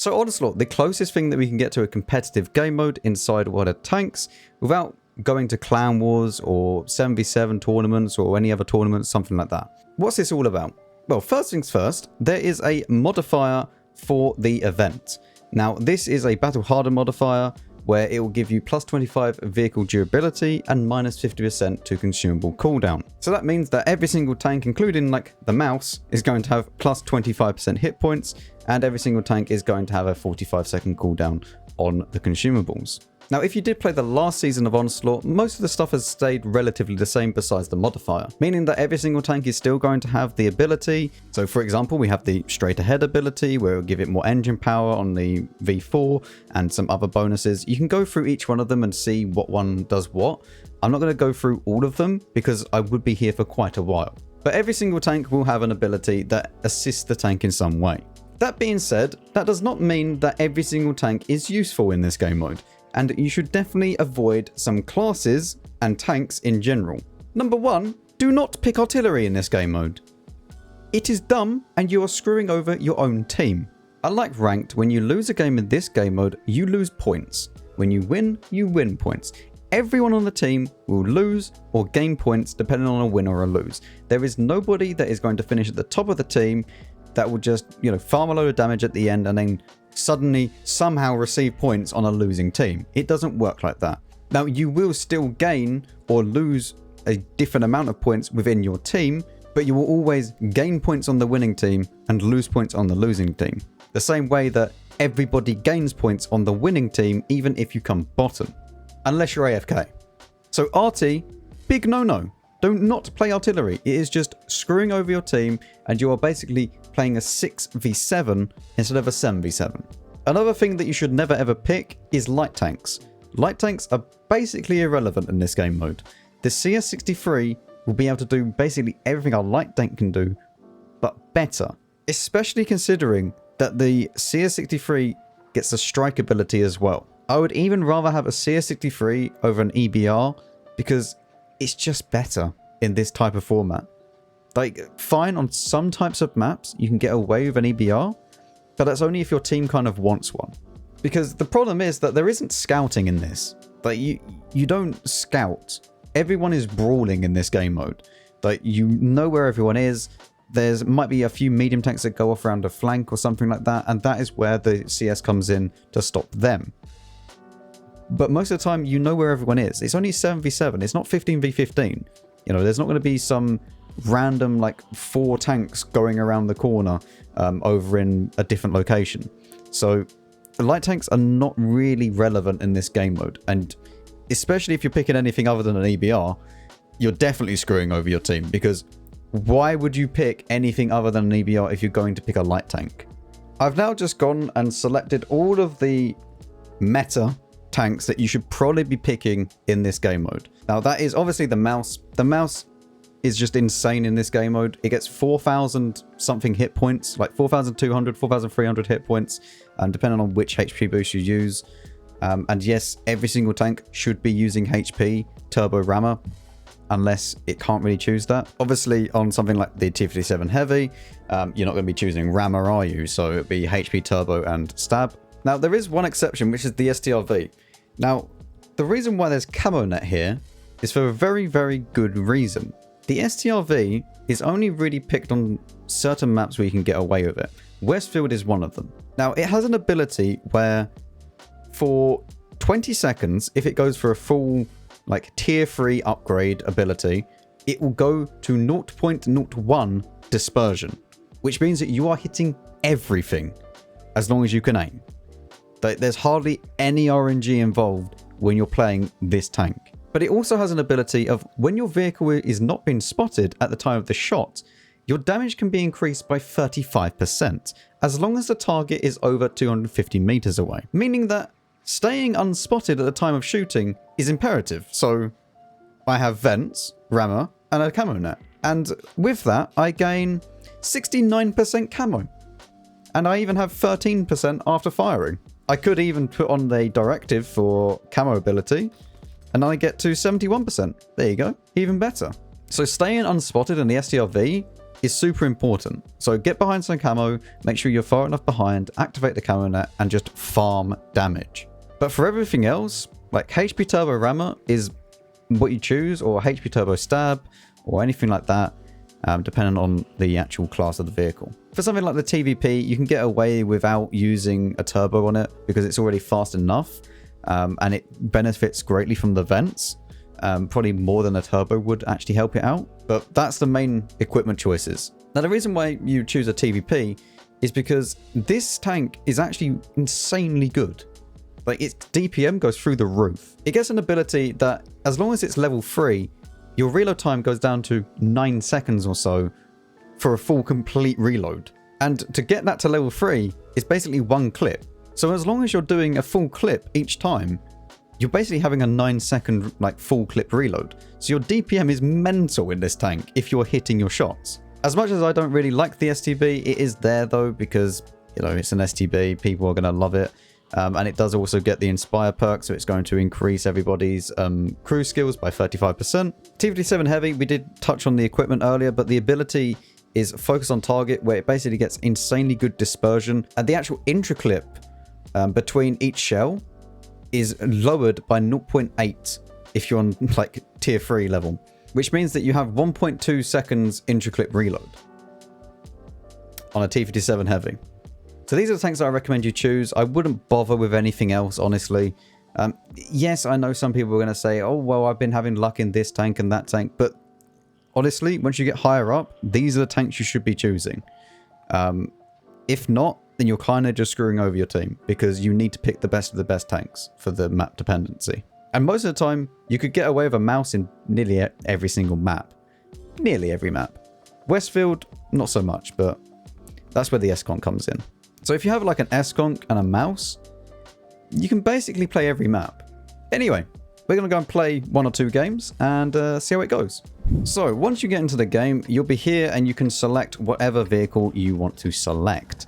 So Onslaught, the closest thing that we can get to a competitive game mode inside World of Tanks without going to clan wars or 7v7 tournaments or any other tournaments, something like that. What's this all about? Well, first things first, there is a modifier for the event. Now, this is a battle harder modifier where it will give you plus 25 vehicle durability and minus 50% to consumable cooldown. So that means that every single tank, including like the mouse, is going to have plus 25% hit points, and every single tank is going to have a 45-second cooldown on the consumables. Now, if you did play the last season of Onslaught, most of the stuff has stayed relatively the same besides the modifier, meaning that every single tank is still going to have the ability. So for example, we have the straight ahead ability where it'll give it more engine power on the V4 and some other bonuses. You can go through each one of them and see what one does what. I'm not going to go through all of them because I would be here for quite a while. But every single tank will have an ability that assists the tank in some way. That being said, that does not mean that every single tank is useful in this game mode, and you should definitely avoid some classes and tanks in general. Number 1, do not pick artillery in this game mode. It is dumb and you are screwing over your own team. Unlike ranked, when you lose a game in this game mode, you lose points. When you win points. Everyone on the team will lose or gain points depending on a win or a lose. There is nobody that is going to finish at the top of the team that will just, farm a load of damage at the end and then suddenly somehow receive points on a losing team. It doesn't work like that. Now, you will still gain or lose a different amount of points within your team, but you will always gain points on the winning team and lose points on the losing team. The same way that everybody gains points on the winning team even if you come bottom, unless you're AFK. So RT, big no-no. Do not play artillery. It is just screwing over your team and you are basically playing a 6v7 instead of a 7v7. Another thing that you should never ever pick is light tanks. Light tanks are basically irrelevant in this game mode. The CS63 will be able to do basically everything a light tank can do, but better. Especially considering that the CS63 gets a strike ability as well. I would even rather have a CS63 over an EBR because it's just better in this type of format. Like, fine, on some types of maps, you can get away with an EBR, but that's only if your team kind of wants one. Because the problem is that there isn't scouting in this. Like, you don't scout. Everyone is brawling in this game mode. Like, you know where everyone is. There's might be a few medium tanks that go off around a flank or something like that, and that is where the CS comes in to stop them. But most of the time, you know where everyone is. It's only 7v7. It's not 15v15. There's not going to be some random, 4 tanks going around the corner over in a different location. So, light tanks are not really relevant in this game mode. And especially if you're picking anything other than an EBR, you're definitely screwing over your team. Because why would you pick anything other than an EBR if you're going to pick a light tank? I've now just gone and selected all of the meta tanks that you should probably be picking in this game mode. Now, that is obviously the mouse. The mouse is just insane in this game mode. It gets 4,000 something hit points, like 4,200, 4,300 hit points, depending on which HP boost you use. And yes, every single tank should be using HP turbo rammer, unless it can't really choose that. Obviously, on something like the T57 Heavy, you're not going to be choosing rammer, are you? So it'd be HP turbo and stab. Now, there is one exception, which is the STRV. Now, the reason why there's camo net here is for a very, very good reason. The STRV is only really picked on certain maps where you can get away with it. Westfield is one of them. Now, it has an ability where for 20 seconds, if it goes for a full tier 3 upgrade ability, it will go to 0.01 dispersion, which means that you are hitting everything as long as you can aim. There's hardly any RNG involved when you're playing this tank. But it also has an ability of when your vehicle is not being spotted at the time of the shot, your damage can be increased by 35%, as long as the target is over 250 meters away. Meaning that staying unspotted at the time of shooting is imperative. So I have vents, rammer, and a camo net. And with that, I gain 69% camo. And I even have 13% after firing. I could even put on the directive for camo ability, and I get to 71%. There you go. Even better. So staying unspotted in the STRV is super important. So get behind some camo, make sure you're far enough behind, activate the camo net, and just farm damage. But for everything else, like HP Turbo Rammer is what you choose, or HP Turbo Stab, or anything like that, depending on the actual class of the vehicle. For something like the TVP, you can get away without using a turbo on it because it's already fast enough, and it benefits greatly from the vents. Probably more than a turbo would actually help it out. But that's the main equipment choices. Now, the reason why you choose a TVP is because this tank is actually insanely good. Like, its DPM goes through the roof. It gets an ability that, as long as it's level 3, your reload time goes down to 9 seconds or so for a full complete reload. And to get that to level 3 is basically one clip. So as long as you're doing a full clip each time, you're basically having a 9-second like full clip reload. So your DPM is mental in this tank if you're hitting your shots. As much as I don't really like the STB, it is there though because, you know, it's an STB, people are going to love it. And it does also get the Inspire perk, so it's going to increase everybody's crew skills by 35%. TVT7 Heavy, we did touch on the equipment earlier, but the ability is Focus on Target, where it basically gets insanely good dispersion. And the actual intraclip between each shell is lowered by 0.8 if you're on like tier 3 level, which means that you have 1.2 seconds intraclip reload on a T57 Heavy. So these are the tanks that I recommend you choose. I wouldn't bother with anything else, honestly. Yes, I know some people are going to say, oh, well, I've been having luck in this tank and that tank. But honestly, once you get higher up, these are the tanks you should be choosing. If not, then you're kind of just screwing over your team because you need to pick the best of the best tanks for the map dependency. And most of the time, you could get away with a mouse in nearly every single map. Nearly every map. Westfield, not so much, but that's where the S-Conk comes in. So if you have like an S-Conk and a mouse, you can basically play every map. Anyway, we're going to go and play 1 or 2 games and see how it goes. So once you get into the game, you'll be here and you can select whatever vehicle you want to select.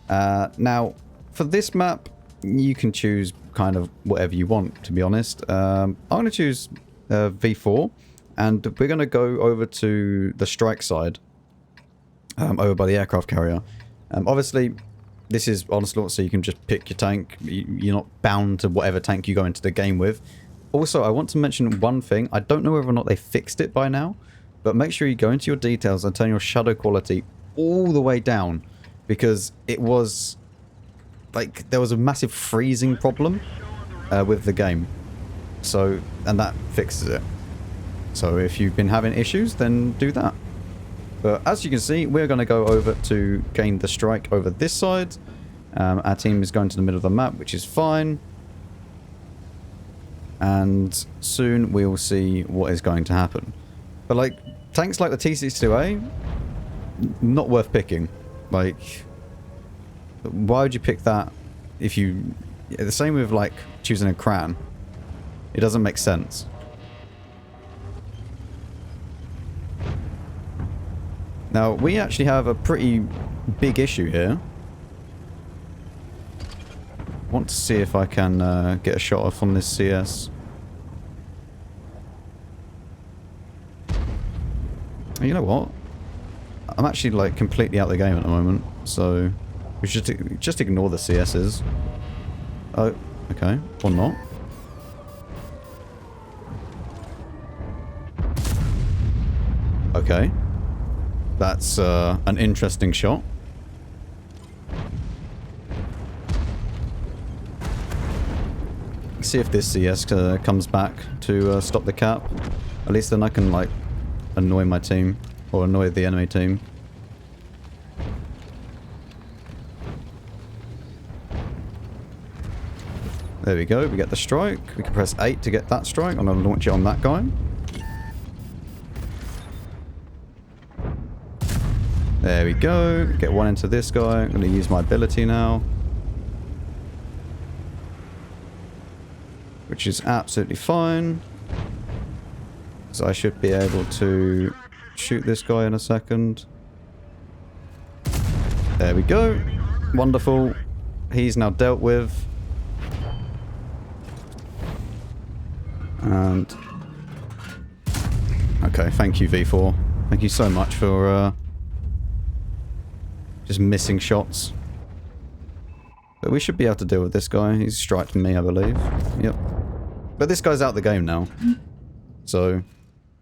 Now, for this map, you can choose kind of whatever you want, to be honest. I'm going to choose V4, and we're going to go over to the strike side, over by the aircraft carrier. Obviously, this is Onslaught, so you can just pick your tank. You're not bound to whatever tank you go into the game with. Also, I want to mention one thing. I don't know whether or not they fixed it by now, but make sure you go into your details and turn your shadow quality all the way down, because it was like there was a massive freezing problem with the game. So, and that fixes it. So if you've been having issues, then do that. But as you can see, we're going to go over to gain the strike over this side. Our team is going to the middle of the map, which is fine. And soon we will see what is going to happen. But like, tanks like the T62A, not worth picking. Like, why would you pick that if you... The same with like choosing a Cran. It doesn't make sense. Now, we actually have a pretty big issue here. I want to see if I can get a shot off on this CS. You know what? I'm actually like completely out of the game at the moment, so we should just ignore the CSs. Oh, okay. Or not. Okay. That's an interesting shot. See if this CS comes back to stop the cap. At least then I can like annoy my team or annoy the enemy team. There we go. We get the strike. We can press 8 to get that strike. I'm going to launch it on that guy. There we go. Get one into this guy. I'm going to use my ability now. Which is absolutely fine. So I should be able to shoot this guy in a second. There we go. Wonderful. He's now dealt with. And... okay, thank you, V4. Thank you so much for Just missing shots. But we should be able to deal with this guy. He's striked me, I believe. Yep. But this guy's out the game now. So,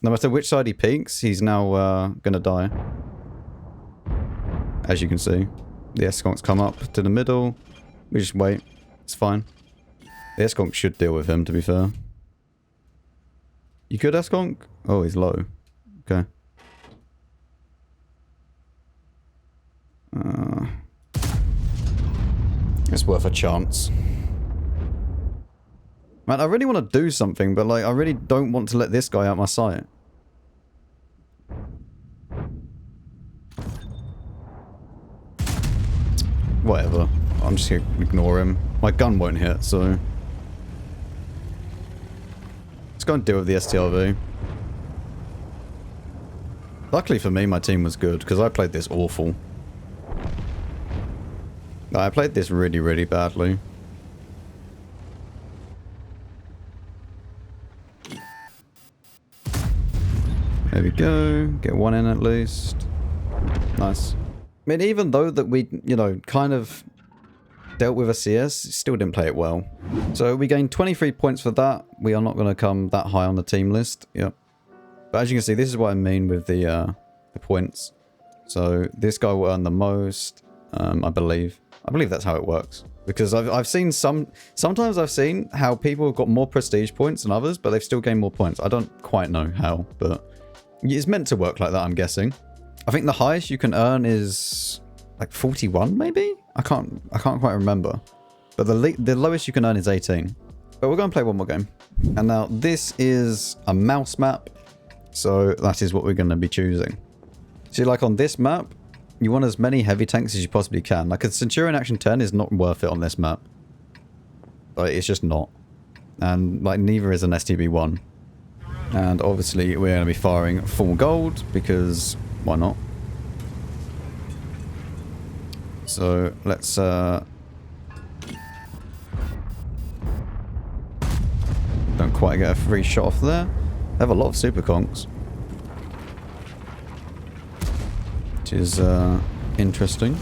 no matter which side he peeks, he's now gonna die. As you can see. The Ensk's come up to the middle. We just wait. It's fine. The Ensk should deal with him, to be fair. You good, Ensk? Oh, he's low. Okay. It's worth a chance. Man, I really want to do something, but like, I really don't want to let this guy out my sight. Whatever. I'm just gonna ignore him. My gun won't hit, so... Let's go and deal with the STRV. Luckily for me, my team was good, because I played this awful. I played this really, really badly. There we go. Get one in at least. Nice. I mean, even though that we, you know, kind of dealt with a CS, still didn't play it well. So we gained 23 points for that. We are not going to come that high on the team list. Yep. But as you can see, this is what I mean with the points. So this guy will earn the most, I believe. I believe that's how it works. Because I've seen sometimes I've seen how people have got more prestige points than others, but they've still gained more points. I don't quite know how, but it's meant to work like that, I'm guessing. I think the highest you can earn is like 41, maybe? I can't quite remember. But the lowest you can earn is 18. But we're going to play one more game. And now this is a mouse map. So that is what we're going to be choosing. See, like on this map, you want as many heavy tanks as you possibly can. Like a Centurion Action 10 is not worth it on this map. Like, it's just not. And like neither is an STB1. And obviously we're going to be firing full gold because why not? So let's don't quite get a free shot off there. They have a lot of super conks. Which is interesting.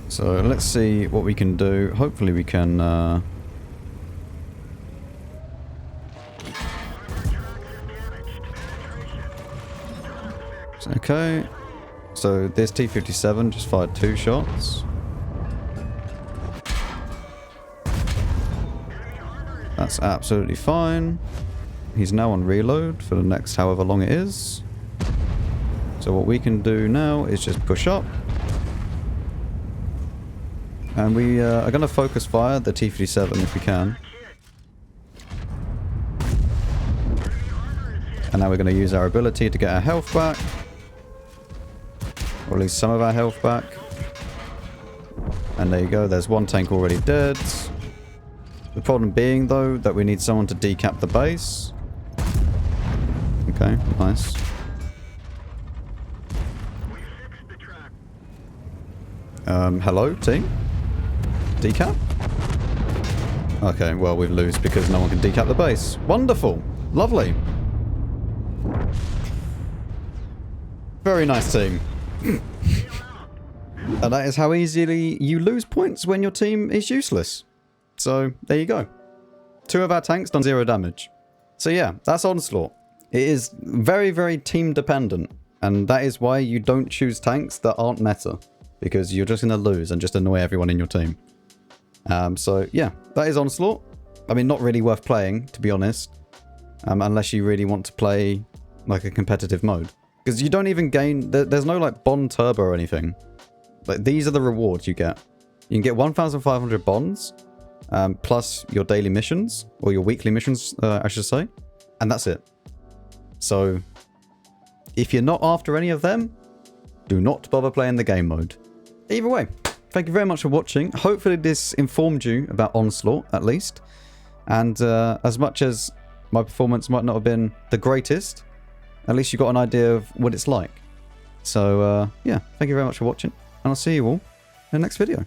So let's see what we can do. Hopefully we can okay. So this T-57 just fired 2 shots. That's absolutely fine. He's now on reload for the next however long it is. So what we can do now is just push up. And we are going to focus fire the T-57 if we can. And now we're going to use our ability to get our health back. Or at least some of our health back. And there you go, there's one tank already dead. The problem being, though, that we need someone to decap the base. Okay, nice. Hello, team? Decap? Okay, well, we lose because no one can decap the base. Wonderful! Lovely! Very nice team. And that is how easily you lose points when your team is useless. So, there you go. 2 of our tanks done 0 damage. So yeah, that's Onslaught. It is very, very team dependent. And that is why you don't choose tanks that aren't meta. Because you're just going to lose and just annoy everyone in your team. So yeah, that is Onslaught. I mean, not really worth playing, to be honest. Unless you really want to play like a competitive mode. Because you don't even gain... There's no like bond turbo or anything. Like, these are the rewards you get. You can get 1,500 bonds. Plus your daily missions. Or your weekly missions, I should say. And that's it. So, if you're not after any of them, do not bother playing the game mode. Either way, thank you very much for watching. Hopefully this informed you about Onslaught, at least. And as much as my performance might not have been the greatest, at least you got an idea of what it's like. So, yeah, thank you very much for watching. And I'll see you all in the next video.